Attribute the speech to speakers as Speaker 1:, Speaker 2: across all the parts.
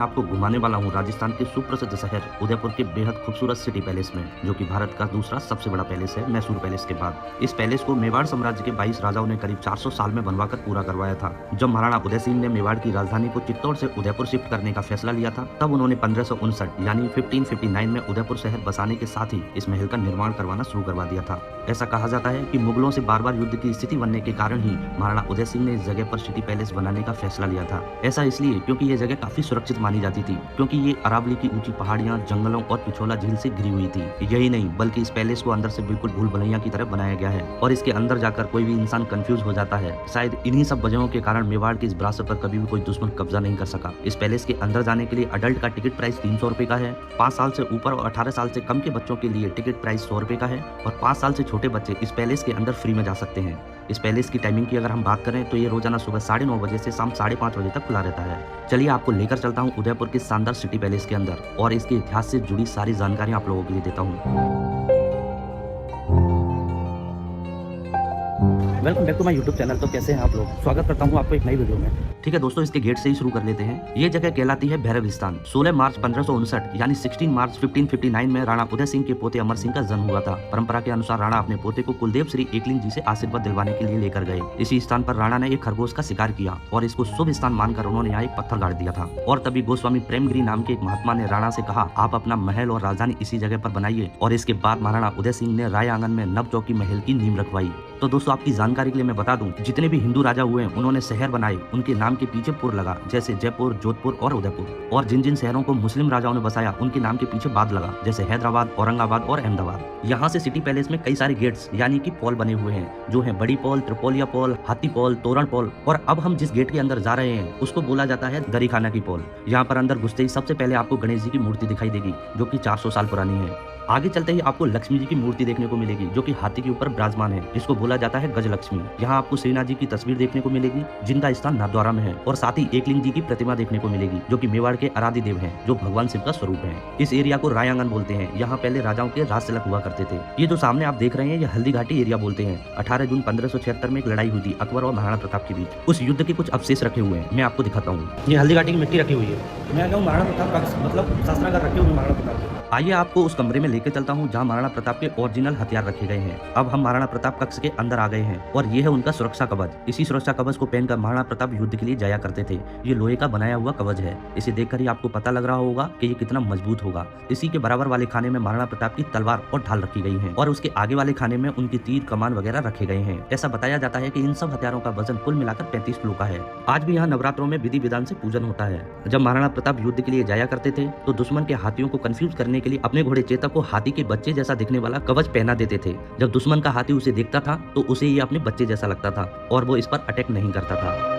Speaker 1: आपको घुमाने वाला हूँ राजस्थान के सुप्रसिद्ध शहर उदयपुर के बेहद खूबसूरत सिटी पैलेस में, जो कि भारत का दूसरा सबसे बड़ा पैलेस है मैसूर पैलेस के बाद। इस पैलेस को मेवाड़ साम्राज्य के 22 राजाओं ने करीब 400 साल में बनवाकर पूरा करवाया था। जब महाराणा उदय सिंह ने मेवाड़ की राजधानी को चित्तौड़ से उदयपुर शिफ्ट करने का फैसला लिया था, तब उन्होंने 1559 यानी 1559 में उदयपुर शहर बसाने के साथ ही इस महल का निर्माण करवाना शुरू करवा दिया था। ऐसा कहा जाता है कि मुगलों से बार बार युद्ध की स्थिति बनने के कारण ही महाराणा उदय सिंह ने इस जगह पर सिटी पैलेस बनाने का फैसला लिया था। ऐसा इसलिए क्योंकि ये जगह काफी सुरक्षित मानी जाती थी, क्योंकि ये अरावली की ऊंची पहाड़ियां, जंगलों और पिछोला झील से घिरी हुई थी। यही नहीं बल्कि इस पैलेस को अंदर से बिल्कुल भूल भुलैया की तरह बनाया गया है और इसके अंदर जाकर कोई भी इंसान कंफ्यूज हो जाता है। शायद इन्हीं सब वजहों के कारण मेवाड़ की इस विरासत पर कभी भी कोई दुश्मन कब्जा नहीं कर सका। इस पैलेस के अंदर जाने के लिए अडल्ट का टिकट प्राइस 300 रुपए का है। 5 साल से ऊपर और 18 साल से कम के बच्चों के लिए टिकट प्राइस 100 रुपए का है और 5 साल से छोटे बच्चे इस पैलेस के अंदर फ्री में जा सकते हैं। इस पैलेस की टाइमिंग की अगर हम बात करें तो ये रोजाना सुबह 9:30 बजे से शाम 5:30 बजे तक खुला रहता है। चलिए आपको लेकर चलता हूँ उदयपुर के शानदार सिटी पैलेस के अंदर और इसके इतिहास से जुड़ी सारी जानकारियां आप लोगों के लिए देता हूँ। Welcome back to my YouTube channel. तो कैसे हैं आप लोग? स्वागत करता हूं आपको एक नई वीडियो में। ठीक है दोस्तों, इसके गेट से ही शुरू कर लेते हैं। ये जगह कहलाती है भैरविस्तान। 16 मार्च 1559 यानी 16 मार्च 1559 में राणा उदय सिंह के पोते अमर सिंह का जन्म हुआ था। परंपरा के अनुसार राणा अपने पोते को कुलदेव श्री एकलिंग जी से आशीर्वाद दिलवाने के लिए लेकर गए। इसी स्थान पर राणा ने एक खरगोश का शिकार किया और इसको शुभ स्थान मानकर उन्होंने यहाँ एक पत्थर गाड़ दिया था। और तभी गोस्वामी प्रेमगिरी नाम के एक महात्मा ने राणा से कहा, आप अपना महल और राजधानी इसी जगह पर बनाइए। और इसके बाद महाराणा उदय सिंह ने राय आंगन में नव चौकी महल की नींव रखवाई। तो दोस्तों आपकी जानकारी के लिए मैं बता दूं, जितने भी हिंदू राजा हुए उन्होंने शहर बनाए, उनके नाम के पीछे पुर लगा, जैसे जयपुर, जोधपुर और उदयपुर। और जिन जिन शहरों को मुस्लिम राजाओं ने बसाया उनके नाम के पीछे बाद लगा, जैसे हैदराबाद, औरंगाबाद और अहमदाबाद। यहाँ से सिटी पैलेस में कई सारे गेट्स यानी कि पॉल बने हुए हैं, जो है बड़ी पॉल, त्रिपोलिया पॉल, हाथी पॉल, तोरण पॉल। और अब हम जिस गेट के अंदर जा रहे हैं उसको बोला जाता है दरीखाना की पॉल। यहाँ पर अंदर घुसते ही सबसे पहले आपको गणेश जी की मूर्ति दिखाई देगी, जो कि 400 साल पुरानी है। आगे चलते ही आपको लक्ष्मी जी की मूर्ति देखने को मिलेगी, जो कि हाथी के ऊपर विराजमान है, जिसको बोला जाता है गजलक्ष्मी। यहाँ आपको श्रीनाथ जी की तस्वीर देखने को मिलेगी, जिनका स्थान नाथद्वारा में है। और साथ ही एकलिंग जी की प्रतिमा देखने को मिलेगी, जो कि मेवाड़ के आराध्य देव हैं, जो भगवान शिव का स्वरूप है। इस एरिया को राय आंगन बोलते हैं। यहाँ पहले राजाओं के राज तिलक हुआ करते थे। ये जो सामने आप देख रहे हैं, ये हल्दी घाटी एरिया बोलते हैं। 18 जून 1576 में एक लड़ाई हुई थी अकबर और महाराणा प्रताप के बीच। उस युद्ध के कुछ अवशेष रखे हुए हैं, मैं आपको दिखाता हूँ। ये हल्दी घाटी की मिट्टी रखी हुई है। मैं आ गया हूँ महाराणा प्रताप का, मतलब शासनागार रखे हुए महाराणा प्रताप। आइए आपको उस कमरे में लेकर चलता हूँ जहाँ महाराणा प्रताप के ओरिजिनल हथियार रखे गए हैं। अब हम महाराणा प्रताप कक्ष के अंदर आ गए हैं और ये है उनका सुरक्षा कवच। इसी सुरक्षा कवच को पहनकर महाराणा प्रताप युद्ध के लिए जाया करते थे। ये लोहे का बनाया हुआ कवच है। इसे देखकर ही आपको पता लग रहा होगा कि ये कितना मजबूत होगा। इसी के बराबर वाले खाने में महाराणा प्रताप की तलवार और ढाल रखी गई है और उसके आगे वाले खाने में उनकी तीर, कमान वगैरह रखे गए हैं। ऐसा बताया जाता है कि इन सब हथियारों का वजन कुल मिलाकर 35 किलो का है। आज भी यहाँ नवरात्रों में विधि विधान से पूजन होता है। जब महाराणा प्रताप युद्ध के लिए जाया करते थे तो दुश्मन के हाथियों को कंफ्यूज करने के लिए अपने घोड़े चेतक को हाथी के बच्चे जैसा दिखने वाला कवच पहना देते थे। जब दुश्मन का हाथी उसे देखता था तो उसे ये अपने बच्चे जैसा लगता था और वो इस पर अटैक नहीं करता था।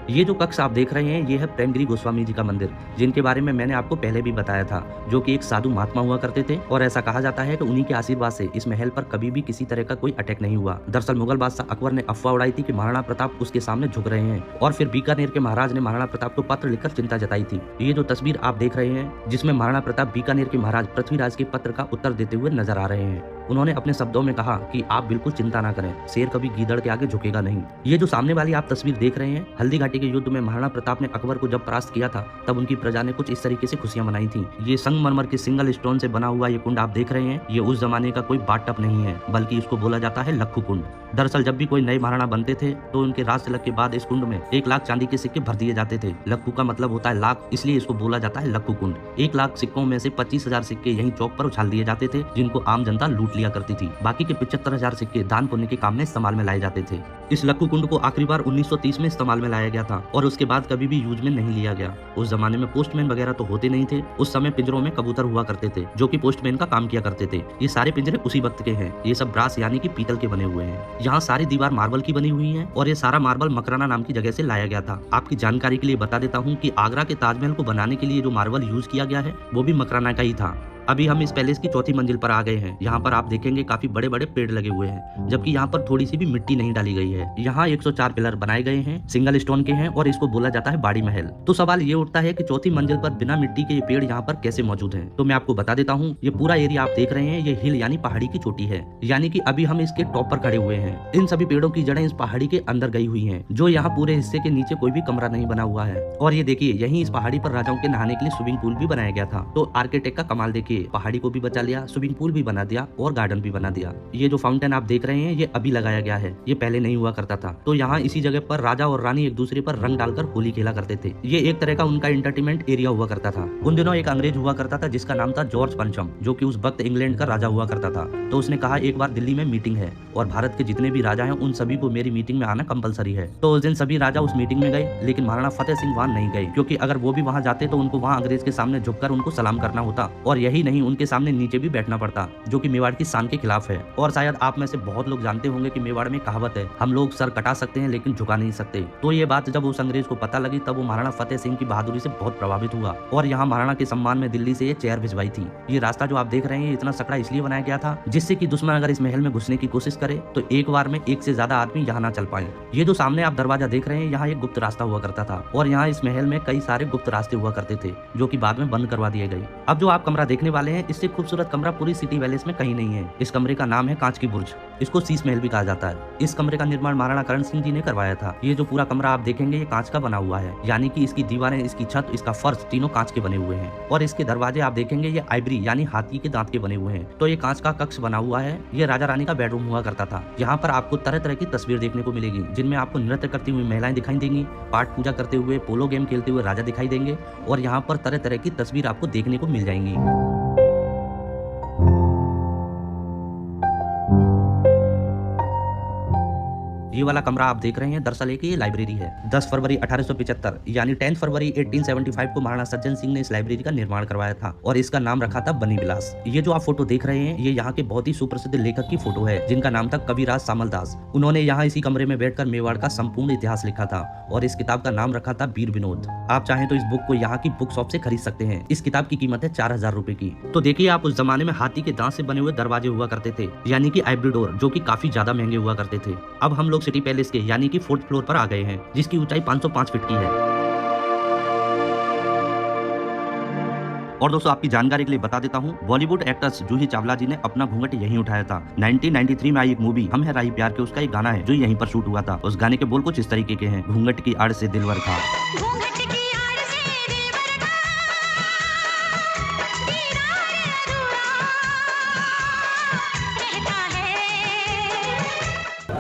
Speaker 1: ये जो कक्ष आप देख रहे हैं, ये है प्रेमगिरी गोस्वामी जी का मंदिर, जिनके बारे में मैंने आपको पहले भी बताया था, जो कि एक साधु महात्मा हुआ करते थे। और ऐसा कहा जाता है कि उन्हीं के आशीर्वाद से इस महल पर कभी भी किसी तरह का कोई अटैक नहीं हुआ। दरअसल मुगल बादशाह अकबर ने अफवाह उड़ाई थी कि महाराणा प्रताप उसके सामने झुक रहे हैं और फिर बीकानेर के महाराज ने महाराणा प्रताप को पत्र लिखकर चिंता जताई थी। ये जो तस्वीर आप देख रहे हैं, जिसमें महाराणा प्रताप बीकानेर के महाराज पृथ्वीराज के पत्र का उत्तर देते हुए नजर आ रहे हैं। उन्होंने अपने शब्दों में कहा कि आप बिल्कुल चिंता ना करें, शेर कभी गीदड़ के आगे झुकेगा नहीं। ये जो सामने वाली आप तस्वीर देख रहे हैं, हल्दी घाटी के युद्ध में महाराणा प्रताप ने अकबर को जब परास्त किया था, तब उनकी प्रजा ने कुछ इस तरीके से खुशियां मनाई थी। ये संगमरमर के सिंगल स्टोन से बना हुआ ये कुंड आप देख रहे हैं, ये उस जमाने का कोई बाटअप नहीं है, बल्कि इसको बोला जाता है लक्खू कुंड। दरअसल जब भी कोई नए महाराणा बनते थे तो उनके राज तिलक के बाद इस कुंड में 1 लाख चांदी के सिक्के भर दिए जाते थे। लक्खू का मतलब होता है लाख, इसलिए इसको बोला जाता है लक्खू कुंड। 1 लाख सिक्कों में से 25,000 सिक्के यहीं चौक पर उछाल दिए जाते थे, जिनको आम जनता लूट लिया करती थी। बाकी के 75,000 सिक्के दान पुण्य के काम में इस्तेमाल में लाए जाते थे। इस लक्खू कुंड को आखिरी बार 1930 में इस्तेमाल में लाया गया था और उसके बाद कभी भी यूज में नहीं लिया गया। उस जमाने में पोस्टमैन वगैरह तो होते नहीं थे। उस समय पिंजरों में कबूतर हुआ करते थे, जो कि पोस्टमैन का काम किया करते थे। ये सारे पिंजरे उसी वक्त के हैं। ये सब ब्रास यानी कि पीतल के बने हुए हैं। यहाँ सारी दीवार मार्बल की बनी हुई है और ये सारा मार्बल मकराना नाम की जगह से लाया गया था। आपकी जानकारी के लिए बता देता हूँ कि आगरा के ताजमहल को बनाने के लिए जो मार्बल यूज किया गया है, वो भी मकराना का ही था। अभी हम इस पैलेस की चौथी मंजिल पर आ गए हैं। यहाँ पर आप देखेंगे काफी बड़े बड़े पेड़ लगे हुए हैं, जबकि यहाँ पर थोड़ी सी भी मिट्टी नहीं डाली गई है। यहाँ 104 पिलर बनाए गए हैं, सिंगल स्टोन के हैं और इसको बोला जाता है बाड़ी महल। तो सवाल ये उठता है कि चौथी मंजिल पर बिना मिट्टी के ये पेड़ यहाँ पर कैसे मौजूद हैं? तो मैं आपको बता देता हूँ, ये पूरा एरिया आप देख रहे हैं, ये हिल यानी पहाड़ी की चोटी है, यानी कि अभी हम इसके टॉप पर खड़े हुए हैं। इन सभी पेड़ों की जड़ें इस पहाड़ी के अंदर गई हुई हैं, जो यहाँ पूरे हिस्से के नीचे कोई भी कमरा नहीं बना हुआ है। और ये देखिए, यहीं इस पहाड़ी पर राजाओं के नहाने के लिए स्विमिंग पूल भी बनाया गया था। तो आर्किटेक्ट का कमाल देखिए, पहाड़ी को भी बचा लिया, स्विमिंग पूल भी बना दिया और गार्डन भी बना दिया। ये जो फाउंटेन आप देख रहे हैं, ये अभी लगाया गया है, ये पहले नहीं हुआ करता था। तो यहाँ इसी जगह पर राजा और रानी एक दूसरे पर रंग डालकर होली खेला करते थे। ये एक तरह का उनका एंटरटेनमेंट एरिया हुआ करता था। उन दिनों एक अंग्रेज हुआ करता था जिसका नाम था जॉर्ज पंचम, जो कि उस वक्त इंग्लैंड का राजा हुआ करता था। तो उसने कहा एक बार दिल्ली में मीटिंग है और भारत के जितने भी राजा हैं उन सभी को मेरी मीटिंग में आना कंपलसरी है। तो उस दिन सभी राजा उस मीटिंग में गए, लेकिन महाराणा फतेह सिंह वहां नहीं गए, क्योंकि अगर वो भी वहां जाते तो उनको वहां अंग्रेज के सामने झुककर उनको सलाम करना होता, और यही नहीं उनके सामने नीचे भी बैठना पड़ता, जो कि मेवाड़ की शान के खिलाफ है। और शायद आप में से बहुत लोग जानते होंगे कि मेवाड़ में कहावत है, हम लोग सर कटा सकते हैं लेकिन झुका नहीं सकते। तो ये बात जब उस अंग्रेज को पता लगी, तब वो महाराणा फतेह सिंह की बहादुरी से बहुत प्रभावित हुआ और यहाँ महाराणा के सम्मान में दिल्ली से ये चेयर भिजवाई थी। ये रास्ता जो आप देख रहे हैं इतना सकड़ा इसलिए बनाया गया था जिससे कि दुश्मन अगर इस महल में घुसने की कोशिश करे तो एक बार में एक से ज्यादा आदमी यहाँ ना चल पाए। ये जो सामने आप दरवाजा देख रहे हैं, यहाँ एक गुप्त रास्ता हुआ करता था और यहाँ इस महल में कई सारे गुप्त रास्ते हुआ करते थे, जो कि बाद में बंद करवा दिए गए। अब जो आप कमरा देखने वाले हैं, इससे खूबसूरत कमरा पूरी सिटी पैलेस में कहीं नहीं है। इस कमरे का नाम है कांच की बुर्ज, इसको शीश महल भी कहा जाता है। इस कमरे का निर्माण महाराणा करण सिंह जी ने करवाया था। ये जो पूरा कमरा आप देखेंगे ये कांच का बना हुआ है, यानी कि इसकी दीवारें, इसकी छत, इसका फर्श तीनों कांच के बने हुए हैं। और इसके दरवाजे आप देखेंगे ये आइवरी यानी हाथी के दांत के बने हुए हैं। तो ये कांच का कक्ष बना हुआ है, ये राजा रानी का बेडरूम हुआ करता था। यहाँ पर आपको तरह तरह की तस्वीर देखने को मिलेगी, जिनमें आपको नृत्य करती हुई महिलाएं दिखाई देंगी, पाठ पूजा करते हुए, पोलो गेम खेलते हुए राजा दिखाई देंगे और यहाँ पर तरह तरह की तस्वीर आपको देखने को मिल जाएंगी। ये वाला कमरा आप देख रहे हैं, दरअसल एक ये लाइब्रेरी है। 10 फरवरी 1875 यानी 10 फरवरी 1875 को महाराणा सज्जन सिंह ने इस लाइब्रेरी का निर्माण करवाया था और इसका नाम रखा था बनी विलास। ये जो आप फोटो देख रहे हैं, ये यहाँ के बहुत ही सुप्रसिद्ध लेखक की फोटो है, जिनका नाम था कविराज सामल दास। उन्होंने यहाँ इसी कमरे में बैठकर मेवाड़ का संपूर्ण इतिहास लिखा था और इस किताब का नाम रखा था वीर विनोद। आप चाहें तो इस बुक को यहाँ की बुक शॉप से खरीद सकते हैं। इस किताब की कीमत है 4000 रुपए की। तो देखिए, आप उस जमाने में हाथी के दांत से बने हुए दरवाजे हुआ करते थे, यानी कि आइवरी डोर, जो कि काफी ज्यादा महंगे हुआ करते थे। अब हम लोग सिटी पैलेस के यानी कि 4th फ्लोर पर आ गए हैं, जिसकी ऊंचाई 505 फीट की है। और दोस्तों, आपकी जानकारी के लिए बता देता हूँ, बॉलीवुड एक्ट्रेस जूही चावला जी ने अपना घूंघट यहीं उठाया था। 1993 में आई एक मूवी हम है राही प्यार के, उसका एक गाना है जो यहीं पर शूट हुआ था। उस गाने के बोल कुछ इस तरीके के हैं, घूंघट की आड़ से दिलवर खा।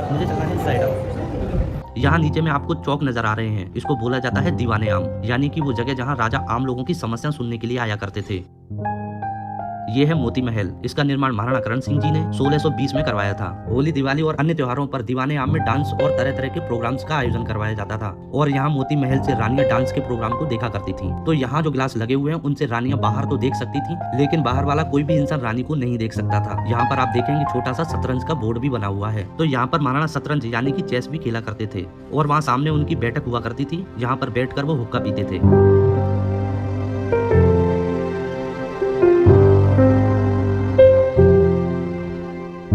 Speaker 1: मुझे चलना है साइड आउट। यहाँ नीचे में आपको चौक नजर आ रहे हैं, इसको बोला जाता है दीवाने आम, यानी कि वो जगह जहाँ राजा आम लोगों की समस्या सुनने के लिए आया करते थे। ये है मोती महल, इसका निर्माण महाराणा करण सिंह जी ने 1620 में करवाया था। होली, दिवाली और अन्य त्योहारों पर दीवाने आम में डांस और तरह तरह के प्रोग्राम्स का आयोजन करवाया जाता था और यहाँ मोती महल से रानियां डांस के प्रोग्राम को देखा करती थी। तो यहाँ जो ग्लास लगे हुए हैं उनसे रानियां बाहर तो देख सकती थी, लेकिन बाहर वाला कोई भी इंसान रानी को नहीं देख सकता था। यहाँ पर आप देखेंगे छोटा सा शतरंज का बोर्ड भी बना हुआ है। तो यहाँ पर महाराणा शतरंज यानी कि चेस भी खेला करते थे और वहाँ सामने उनकी बैठक हुआ करती थी, यहाँ पर बैठकर वो हुक्का पीते थे।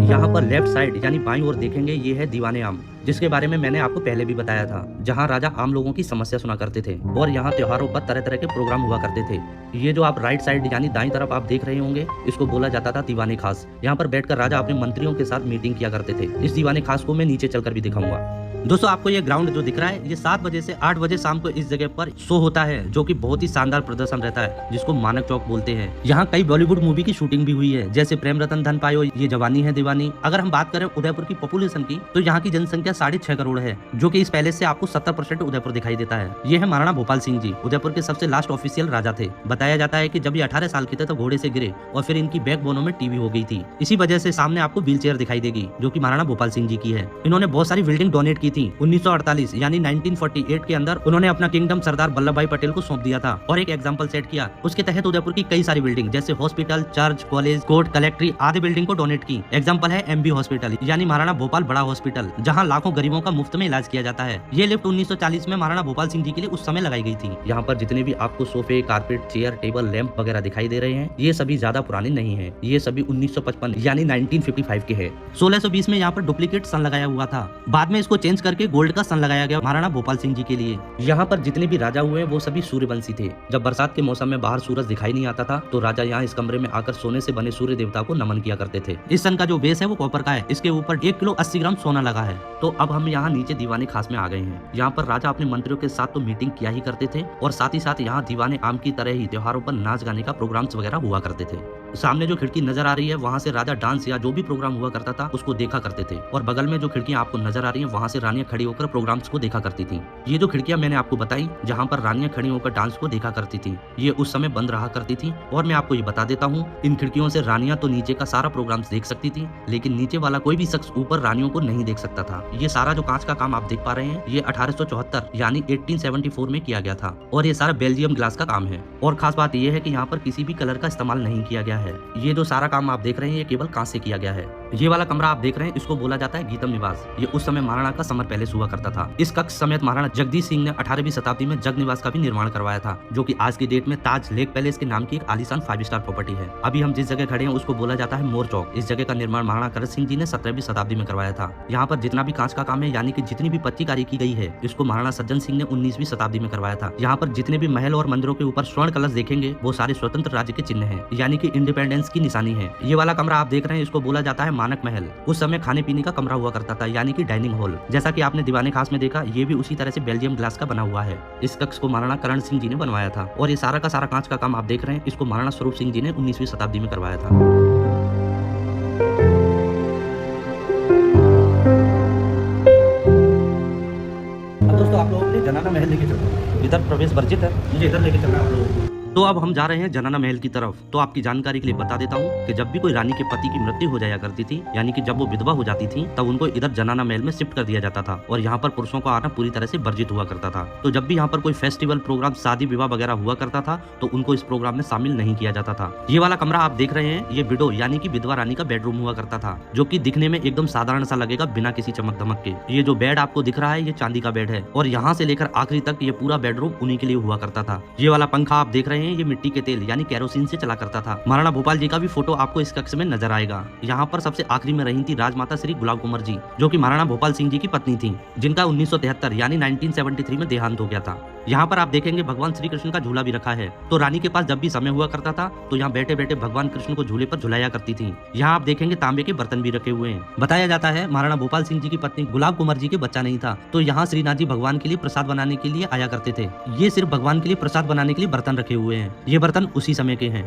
Speaker 1: यहाँ पर लेफ्ट साइड यानी बाईं ओर देखेंगे, ये है दीवाने आम, जिसके बारे में मैंने आपको पहले भी बताया था, जहाँ राजा आम लोगों की समस्या सुना करते थे और यहाँ त्योहारों पर तरह तरह के प्रोग्राम हुआ करते थे। ये जो आप राइट साइड यानी दाईं तरफ आप देख रहे होंगे, इसको बोला जाता था दीवाने खास। यहाँ पर बैठकर राजा अपने मंत्रियों के साथ मीटिंग किया करते थे। इस दीवाने खास को मैं नीचे चलकर भी दिखाऊंगा। दोस्तों, आपको ये ग्राउंड जो दिख रहा है, ये 7 बजे से 8 बजे शाम को इस जगह पर शो होता है, जो कि बहुत ही शानदार प्रदर्शन रहता है, जिसको मानक चौक बोलते हैं। यहाँ कई बॉलीवुड मूवी की शूटिंग भी हुई है, जैसे प्रेम रतन धन पायो, ये जवानी है दीवानी। अगर हम बात करें उदयपुर की पॉपुलेशन की, तो यहाँ की जनसंख्या 6.5 करोड़ है, जो कि इस पैलेस से आपको 70% उदयपुर दिखाई देता है। ये है महाराणा भोपाल सिंह जी, उदयपुर के सबसे लास्ट ऑफिशियल राजा थे। बताया जाता है कि जब ये 18 साल के थे तो घोड़े से गिरे और फिर इनकी बैकबोनों में टीबी हो गई थी। इसी वजह से सामने आपको व्हील चेयर दिखाई देगी, जो कि महाराणा भोपाल सिंह जी की है। इन्होंने बहुत सारी बिल्डिंग डोनेट की थी। 1948 यानी 1948 के अंदर उन्होंने अपना किंगडम सरदार वल्लभ भाई पटेल को सौंप दिया था और एक एग्जाम्पल सेट किया। उसके तहत उदयपुर की कई सारी बिल्डिंग जैसे हॉस्पिटल, चर्च, कॉलेज, कोर्ट, कलेक्ट्री आदि बिल्डिंग को डोनेट की। एग्जाम्पल है MB हॉस्पिटल यानी महाराणा भोपाल बड़ा हॉस्पिटल, जहाँ लाखों गरीबों का मुफ्त में इलाज किया जाता है। ये लिफ्ट 1940 में महाराणा भोपाल सिंह जी के लिए उस समय लगाई गई थी। यहाँ पर जितने भी आपको सोफे, कारपेट, चेयर, टेबल, लैंप वगैरह दिखाई दे रहे हैं, ये सभी ज्यादा पुराने नहीं है। ये सभी 1955 यानी 1955 के है। 1620 में यहाँ पर डुप्लीकेट सन लगाया हुआ था। बाद में इसको चेंज करके गोल्ड का सन लगाया गया महाराणा भोपाल सिंह जी के लिए। यहाँ पर जितने भी राजा हुए वो सभी सूर्यवंशी थे। जब बरसात के मौसम में बाहर सूरज दिखाई नहीं आता था तो राजा यहाँ इस कमरे में आकर सोने से बने सूर्य देवता को नमन किया करते थे। इस सन का जो बेस है वो कॉपर का है। इसके ऊपर 1 किलो 80 ग्राम सोना लगा है। तो अब हम यहाँ नीचे दीवाने खास में आ गए हैं। यहाँ पर राजा अपने मंत्रियों के साथ तो मीटिंग किया ही करते थे और साथ ही साथ यहाँ दीवाने आम की तरह ही त्योहारों पर नाच गाने का प्रोग्राम्स वगैरह हुआ करते थे। सामने जो खिड़की नजर आ रही है वहाँ से राजा डांस या जो भी प्रोग्राम हुआ करता था उसको देखा करते थे और बगल में जो खिड़कियां आपको नजर आ रही हैं वहाँ से रानियां खड़ी होकर प्रोग्राम्स को देखा करती थी। ये जो खिड़कियां मैंने आपको बताई जहाँ पर रानियां खड़ी होकर डांस को देखा करती थी, ये उस समय बंद रहा करती थी। और मैं आपको ये बता देता हूँ, इन खिड़कियों से रानियां तो नीचे का सारा प्रोग्राम्स देख सकती थी, लेकिन नीचे वाला कोई भी शख्स ऊपर रानियों को नहीं देख सकता था। ये सारा जो कांच का काम आप देख पा रहे हैं ये 1874 यानी 1874 में किया गया था और ये सारा बेल्जियम ग्लास का काम है। और खास बात यह है कि यहाँ पर किसी भी कलर का इस्तेमाल नहीं किया गया है। ये जो सारा काम आप देख रहे हैं ये केवल कांच से किया गया है। ये वाला कमरा आप देख रहे हैं इसको बोला जाता है गीतम निवास। ये उस समय महाराणा का समर पैलेस हुआ करता था। इस कक्ष समेत महाराणा जगदीश सिंह ने 18वीं शताब्दी में जग निवास का भी निर्माण करवाया था, जो कि आज की डेट में ताज लेक पैलेस के नाम की एक आलीशान 5 स्टार प्रॉपर्टी है। अभी हम जिस जगह खड़े हैं उसको बोला जाता है मोर चौक। इस जगह का निर्माण महाराणा करण सिंह जी ने 17वीं शताब्दी में करवाया था। यहाँ पर जितना भी कांच का काम है यानी कि जितनी भी पत्तीकारी की गई है इसको महाराणा सज्जन सिंह ने 19वीं शताब्दी में करवाया था। यहाँ पर जितने भी महल और मंदिरों के ऊपर स्वर्ण कलश देखेंगे वो सारे स्वतंत्र राज्य के चिन्ह है, यानी कि इंडिपेंडेंस की निशानी है। ये वाला कमरा आप देख रहे हैं इसको बोला जाता है मानक महल। उस समय खाने पीने का कमरा हुआ करता था यानी कि डाइनिंग हॉल। जैसा कि आपने दीवाने खास में देखा ये भी उसी तरह से बेल्जियम ग्लास का बना हुआ है। इस कक्ष को महाराणा करण सिंह जी ने बनवाया था और ये सारा का सारा कांच का काम आप देख रहे हैं इसको महाराणा स्वरूप सिंह जी ने 19वीं शताब्दी में करवाया था। अब दोस्तों आप लोगों ने जनाना महल लेके चलो, इधर प्रवेश वर्जित है, मुझे इधर लेके चलना है आप लोगों को। तो अब हम जा रहे हैं जनाना महल की तरफ। तो आपकी जानकारी के लिए बता देता हूँ कि जब भी कोई रानी के पति की मृत्यु हो जाया करती थी यानी कि जब वो विधवा हो जाती थी तब उनको इधर जनाना महल में शिफ्ट कर दिया जाता था और यहाँ पर पुरुषों का आना पूरी तरह से वर्जित हुआ करता था। तो जब भी यहाँ पर कोई फेस्टिवल प्रोग्राम, शादी विवाह वगैरह हुआ करता था तो उनको इस प्रोग्राम में शामिल नहीं किया जाता था। ये वाला कमरा आप देख रहे हैं ये विडो यानी कि विधवा रानी का बेडरूम हुआ करता था, जो कि दिखने में एकदम साधारण सा लगेगा बिना किसी चमक धमक के। ये जो बेड आपको दिख रहा है ये चांदी का बेड है और यहाँ से लेकर आखिरी तक ये पूरा बेडरूम उन्हीं के लिए हुआ करता था। ये वाला पंखा आप देख रहे हैं ये मिट्टी के तेल यानी केरोसिन से चला करता था। महाराणा भोपाल जी का भी फोटो आपको इस कक्ष में नजर आएगा। यहाँ पर सबसे आखिरी में रही थी राजमाता श्री गुलाब कुंवर जी, जो कि महाराणा भोपाल सिंह जी की पत्नी थी, जिनका 1973 यानी 1973 में देहांत हो गया था। यहाँ पर आप देखेंगे भगवान श्री कृष्ण का झूला भी रखा है। तो रानी के पास जब भी समय हुआ करता था तो यहाँ बैठे बैठे भगवान कृष्ण को झूले पर झुलाया करती थी। यहाँ आप देखेंगे तांबे के बर्तन भी रखे हुए हैं। बताया जाता है महाराणा भोपाल सिंह जी की पत्नी गुलाब कुंवर जी के बच्चा नहीं था तो यहाँ श्रीनाथ जी भगवान के लिए प्रसाद बनाने के लिए आया करते थे। ये सिर्फ भगवान के लिए प्रसाद बनाने के लिए बर्तन रखे हुए हैं। ये बर्तन उसी समय के हैं।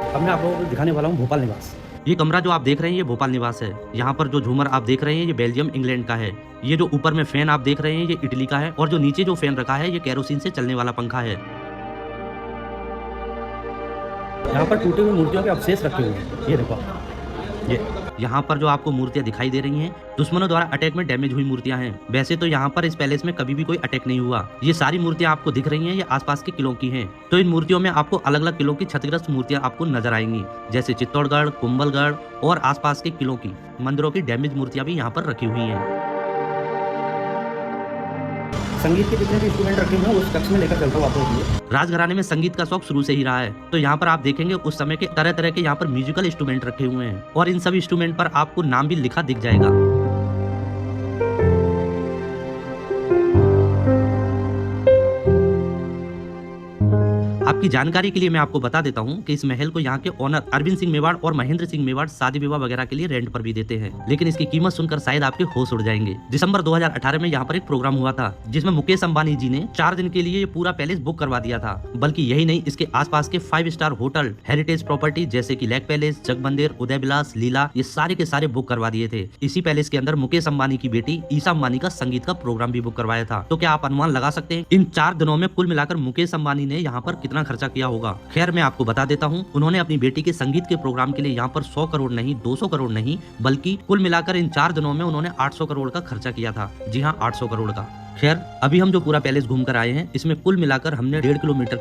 Speaker 1: अब मैं आप लोगों को दिखाने वाला हूँ भोपाल निवास। ये कमरा जो आप देख रहे हैं ये भोपाल निवास है। यहाँ पर जो झूमर आप देख रहे हैं ये बेल्जियम इंग्लैंड का है। ये जो ऊपर में फैन आप देख रहे हैं ये इटली का है और जो नीचे जो फैन रखा है ये केरोसिन से चलने वाला पंखा है। यहाँ पर टूटे हुए मूर्तियों के अवशेष रखे हुए हैं। ये देखो, ये यहाँ पर जो आपको मूर्तियां दिखाई दे रही हैं दुश्मनों द्वारा अटैक में डैमेज हुई मूर्तियां हैं। वैसे तो यहाँ पर इस पैलेस में कभी भी कोई अटैक नहीं हुआ। ये सारी मूर्तियां आपको दिख रही हैं ये आसपास के किलों की हैं। तो इन मूर्तियों में आपको अलग अलग किलों की क्षतिग्रस्त मूर्तियां आपको नजर आएंगी, जैसे चित्तौड़गढ़, कुंभलगढ़ और आसपास के किलों की मंदिरों की डैमेज मूर्तियां भी यहाँ पर रखी हुई हैं। संगीत के जितने भी इंस्ट्रूमेंट रखे हुए हैं उस कक्ष में लेकर चलता हूँ आपको। राजघराने में संगीत का शौक शुरू से ही रहा है तो यहाँ पर आप देखेंगे उस समय के तरह तरह के यहाँ पर म्यूजिकल इंस्ट्रूमेंट रखे हुए हैं और इन सभी इंस्ट्रूमेंट पर आपको नाम भी लिखा दिख जाएगा। आपकी जानकारी के लिए मैं आपको बता देता हूं कि इस महल को यहाँ के ओनर अरविंद सिंह मेवाड़ और महेंद्र सिंह मेवाड़ शादी विवाह वगैरह के लिए रेंट पर भी देते हैं, लेकिन इसकी कीमत सुनकर शायद आपके होश उड़ जाएंगे। दिसंबर 2018 में यहाँ पर एक प्रोग्राम हुआ था जिसमें मुकेश अंबानी जी ने 4 दिन के लिए ये पूरा पैलेस बुक करवा दिया था। बल्कि यही नहीं, इसके आसपास के 5 स्टार होटल, हेरिटेज प्रॉपर्टी जैसे की लेक पैलेस, जगमंदिर, उदय विलास, लीला, ये सारे के सारे बुक करवा दिए थे। इसी पैलेस के अंदर मुकेश अंबानी की बेटी ईशा अंबानी का संगीत का प्रोग्राम भी बुक करवाया था। तो क्या आप अनुमान लगा सकते हैं इन 4 दिनों में कुल मिलाकर मुकेश अंबानी ने यहाँ पर कितना खर्चा किया होगा? खैर मैं आपको बता देता हूँ, उन्होंने अपनी बेटी के संगीत के प्रोग्राम के लिए यहाँ पर 100 करोड़ नहीं, 200 करोड़ नहीं, बल्कि कुल मिलाकर इन 4 दिनों में उन्होंने 800 करोड़ का खर्चा किया था। जी हाँ, 800 करोड़ का। खैर अभी हम जो पूरा पैलेस घूम कर आए हैं इसमें कुल मिलाकर हमने 1.5 किलोमीटर